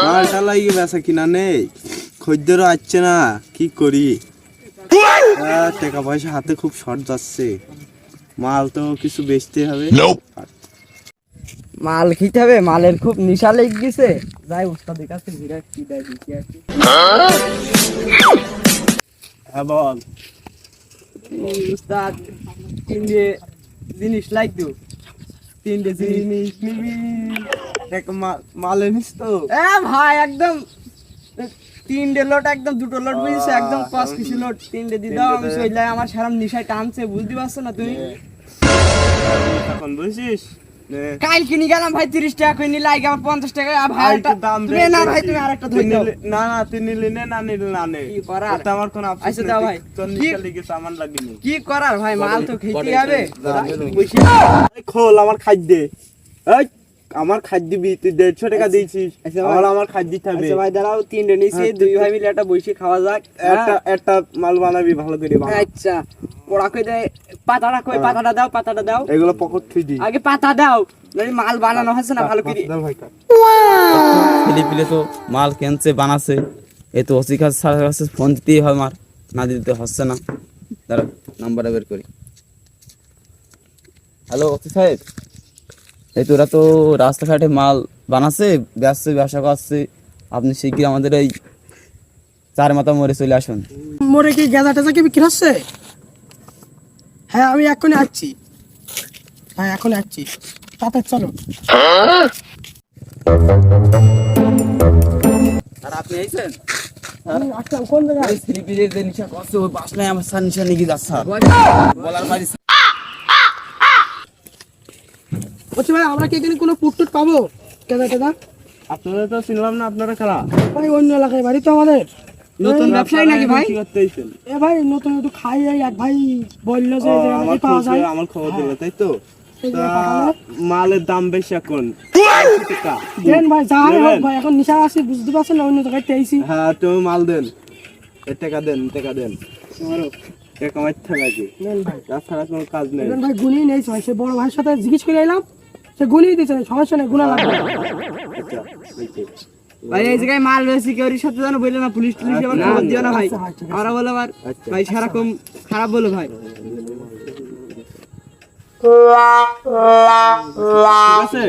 মালটা লাগিয়ে বেচা কিনা নেই, খদ্দেরও আসছে না, কি করি? টাকা পয়সা হাতে খুব শর্ট যাচ্ছে, মাল তো কিছু বেচতে হবে। মাল খেতে হবে, মালের খুব নিশা লেগে গেছে। যাই ওস্তাদের কাছে ঘুরে কি দেয় দেখি আর কি। হ্যাঁ বল। উস্তাদ তিনটে জিনিস লাগতো, তিনটে জিনিস নিবি। মাল এনেস তো? ভাই একদম তিনটে লোট, একদম দুটো লোট বুঝেছো, একদম 5 কেজি লোট তিনটে দিয়ে দাও। আমি সইলাই আমার সারাম নিশায় টানছে, বুঝতে পারছো না তুমি? এখন বুঝছিস? কাল কিনে গেলাম ভাই 30 টাকা করে নিলে, আগে আমার 50 টাকা। ভাই তুমি না ভাই, তুমি আরেকটা ধরে দাও। না না, তুই নিলি না নিলি না নে, কি করার? এটা আমার কোনো আফসোস আচ্ছা দাও নেই, ভাই। তোর নিশা লেগে সামান লাগেনি। কি করার ভাই, মাল তো খেতে হবে। খোল আমার খাদ্য, এই আমার খাদ্য দিবি, তুই 150 টাকা দিয়েছিস, আমার খাদ্য দিতে হবে। আচ্ছা ভাই দাঁড়াও, তিনটে নিয়েছি, দুই ভাই মিলে একটা বসে খাওয়া যাক। একটা মাল বানাবি ভালো করে বানা। আচ্ছা পোড়া কই দেয়, পাতাটা কই, পাতাটা দাও, পাতাটা দাও। এগুলো পকেট থুই দি, আগে পাতা দাও, নাহলে মাল বানানো হচ্ছে না ভালো করে। ছেলে তো মাল কিনছে বানাচ্ছে, এই তো ওসি কাছে ফোন দিতেই হয়, মার না দিতে হচ্ছে না। দাঁড়া নাম্বারটা বের করি। হ্যালো ওসি সাহেব, এই তো ওরা তো রাস্তাঘাটে মাল বানাচ্ছে, ব্যবসা করছে, আপনি শিগগির আমাদের এই চার মাথা মোড়ে চলে আসুন। মোরে কি গাঁজা টাজা কি বিক্রি হচ্ছে? হ্যাঁ আমি এখনই আসছি, হ্যাঁ এখন আসছি, তাড়াতাড়ি চলো। আর আপনি আইছেন? আমি আসলাম কোন জায়গায়? এই স্লিপিরে যে নিশা করছে, ওই বাসনায় আমার সার নিশা নিয়ে যাচ্ছে। বলার বাড়ি বলছি ভাই, আমরা কি এখানে কোনো পুটটুট পাবো গাঁজা টাজা? আপনারা তো চিনলাম না, আপনারা কারা? ভাই অন্য এলাকায় বাড়ি তো আমাদের। নতুন ব্যবসায়ী নাকি ভাই? কি করতে আইছেন? এ ভাই নতুন একটু খাই, এই এক ভাই বললো যে এই আমার জায়গায় পাওয়া যায়। আমার খবর দিল, তাই তো? এই যে তা পাঠালো। মালের দাম বেশি এখন 80 টাকা। দেন ভাই, যা হয় হোক নেবেন? ভাই, এখন নিশা আছে বুঝতে পারছেন না, অন্য জায়গায় তেইছি। হ্যাঁ তুমি মাল দেন, টাকা দেন, টাকা দেন, টাকা মাইর থাকা কি, নেন ভাই, তাছাড়া কোনো কাজ নেই। দেন ভাই, গুনিয়ে নেই ভাই, সে বড় ভাইয়ের সাথে জিজ্ঞেস করে এলাম, সে গুনিয়ে দিয়েছে, সমস্যা নেই, গুনা লাগবে। আচ্ছা এই তো। ভাই এই জায়গায় মাল বেশি কেউ সাথে জানো বললে না, পুলিশ টুলিশ আবার খবর দিও না ভাই। আচ্ছা ভাই, ঠিক আছে। আমরা বলে আবার আচ্ছা। ভাই সারাক্ষণ খারাপ বলো ভাই। ঠিক আছে?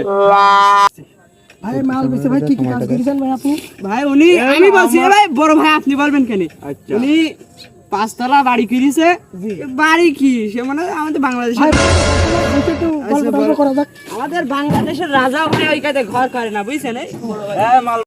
ভাই মাল বেশি ভাই, কি কি কাজ করেছেন ভাই আপনি? ভাই উনি, আমি বলছি এ ভাই বড় ভাই আপনি বলবেন কেন? আচ্ছা। উনি 5 তলা বাড়ি কিনেছে। বাড়ি কি সে মানে আমাদের বাংলাদেশের, ভাই বলছি একটু গল্প টল্প করা যাক। আমাদের বাংলাদেশের রাজা ভাই ওই কাজে ঘর করে না, বুঝছেন? এই বড় ভাই। হ্যাঁ মাল